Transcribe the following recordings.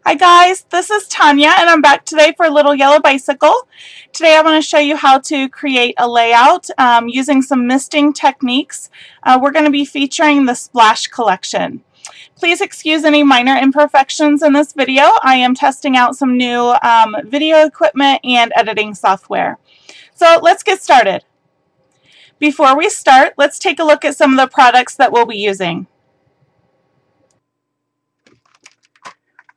Hi guys, this is Tanya and I'm back today for a little yellow bicycle. Today I want to show you how to create a layout using some misting techniques. We're going to be featuring the splash collection. Please excuse any minor imperfections in this video. I am testing out some new video equipment and editing software. So let's get started. Before we start, let's take a look at some of the products that we'll be using.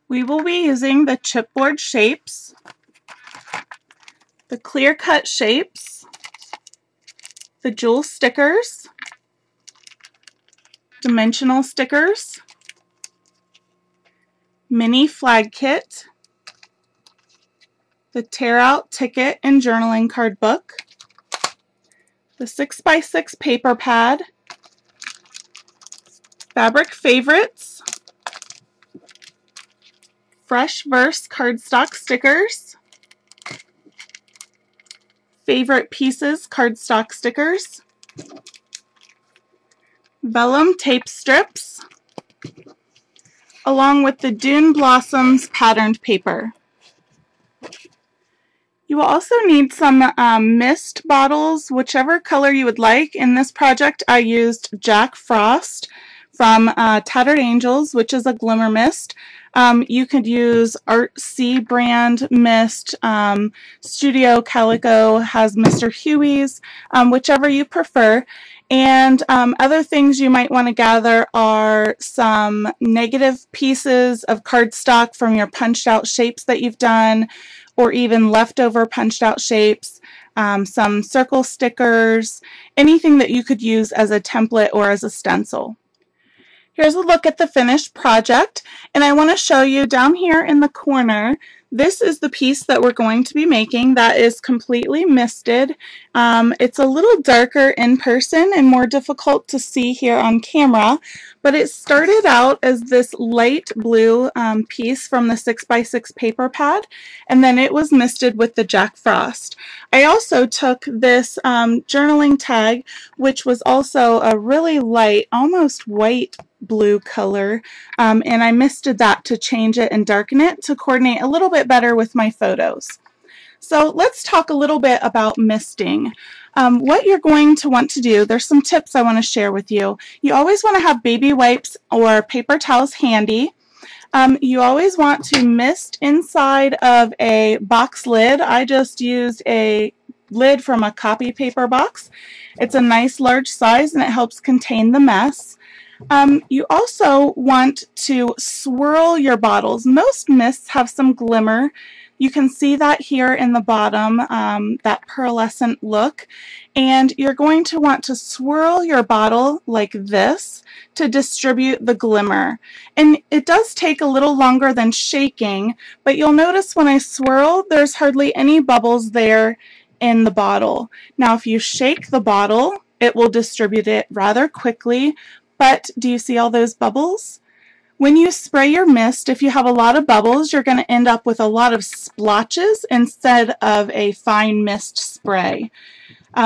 We will be using the chipboard shapes, the clear cut shapes, the jewel stickers, dimensional stickers, mini flag kit, the tear out ticket and journaling card book, the 6x6 paper pad, fabric favorites, Fresh Verse cardstock stickers, favorite pieces cardstock stickers, vellum tape strips, along with the Dune Blossoms patterned paper. You will also need some mist bottles, whichever color you would like. In this project I used Jack Frost from Tattered Angels, which is a glimmer mist. You could use Artsy brand mist. Studio Calico has Mr. Huey's, whichever you prefer. And other things you might want to gather are some negative pieces of cardstock from your punched out shapes that you've done, or even leftover punched out shapes, some circle stickers, anything that you could use as a template or as a stencil. Here's a look at the finished project, and I want to show you down here in the corner, this is the piece that we're going to be making that is completely misted. It's a little darker in person and more difficult to see here on camera, but it started out as this light blue piece from the 6x6 paper pad, and then it was misted with the Jack Frost. I also took this journaling tag, which was also a really light, almost white blue color, and I misted that to change it and darken it to coordinate a little bit better with my photos. So let's talk a little bit about misting. What you're going to want to do, there's some tips I want to share with you. You always want to have baby wipes or paper towels handy. You always want to mist inside of a box lid. I just used a lid from a copy paper box. It's a nice large size and it helps contain the mess. You also want to swirl your bottles. Most mists have some glimmer. You can see that here in the bottom, that pearlescent look. And you're going to want to swirl your bottle like this to distribute the glimmer. And it does take a little longer than shaking, but you'll notice when I swirl, there's hardly any bubbles there in the bottle. Now if you shake the bottle, it will distribute it rather quickly. But do you see all those bubbles? When you spray your mist, if you have a lot of bubbles, you're going to end up with a lot of splotches instead of a fine mist spray.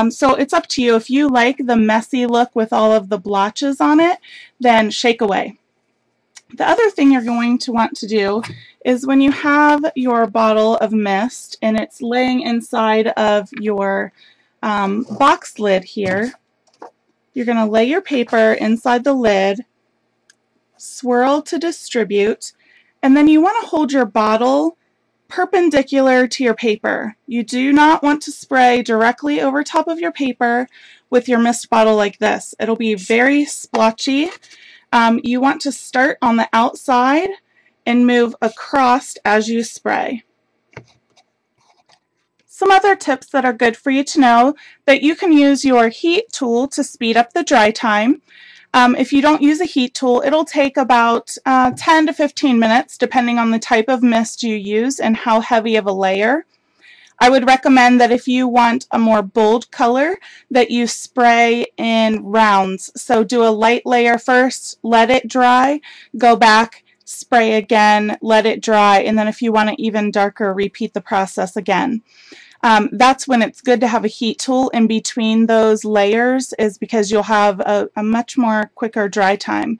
So it's up to you. If you like the messy look with all of the blotches on it, then shake away. The other thing you're going to want to do is when you have your bottle of mist and it's laying inside of your box lid here, you're going to lay your paper inside the lid, swirl to distribute, and then you want to hold your bottle perpendicular to your paper. You do not want to spray directly over top of your paper with your mist bottle like this. It'll be very splotchy. You want to start on the outside and move across as you spray. Some other tips that are good for you to know, that you can use your heat tool to speed up the dry time. If you don't use a heat tool, it'll take about 10 to 15 minutes depending on the type of mist you use and how heavy of a layer. I would recommend that if you want a more bold color, that you spray in rounds. So do a light layer first, let it dry, go back, spray again, let it dry, and then if you want it even darker, repeat the process again. That's when it's good to have a heat tool in between those layers, is because you'll have a much more quicker dry time.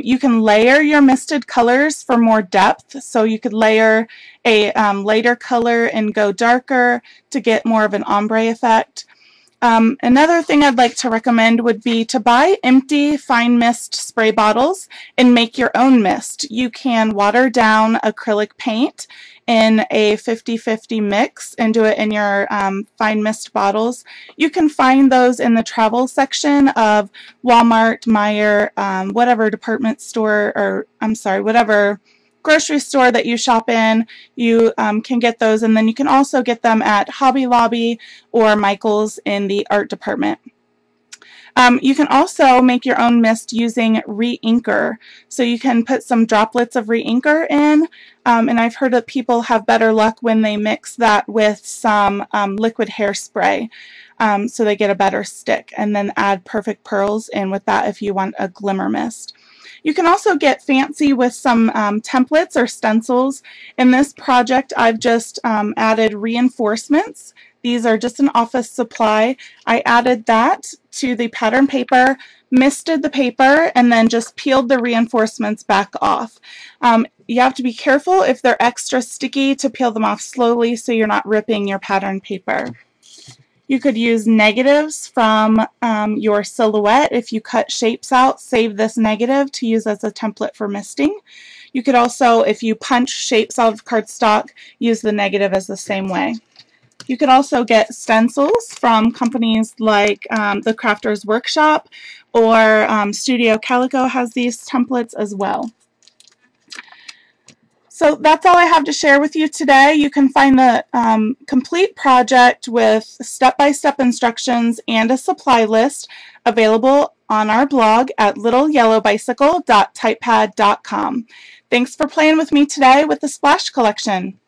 You can layer your misted colors for more depth, so you could layer a lighter color and go darker to get more of an ombre effect. Another thing I'd like to recommend would be to buy empty fine mist spray bottles and make your own mist. You can water down acrylic paint in a 50-50 mix and do it in your fine mist bottles. You can find those in the travel section of Walmart, Meijer, whatever department store, or I'm sorry, whatever grocery store that you shop in. You can get those, and then you can also get them at Hobby Lobby or Michael's in the art department. You can also make your own mist using reinker. So you can put some droplets of reinker in, and I've heard that people have better luck when they mix that with some liquid hairspray, so they get a better stick, and then add perfect pearls in with that if you want a glimmer mist. You can also get fancy with some templates or stencils. In this project, I've just added reinforcements. These are just an office supply. I added that to the pattern paper, misted the paper, and then just peeled the reinforcements back off. You have to be careful if they're extra sticky to peel them off slowly so you're not ripping your pattern paper. You could use negatives from your silhouette. If you cut shapes out, save this negative to use as a template for misting. You could also, if you punch shapes out of cardstock, use the negative as the same way. You could also get stencils from companies like the Crafters Workshop, or Studio Calico has these templates as well. So that's all I have to share with you today. You can find the complete project with step-by-step instructions and a supply list available on our blog at littleyellowbicycle.typepad.com. Thanks for playing with me today with the Splash collection.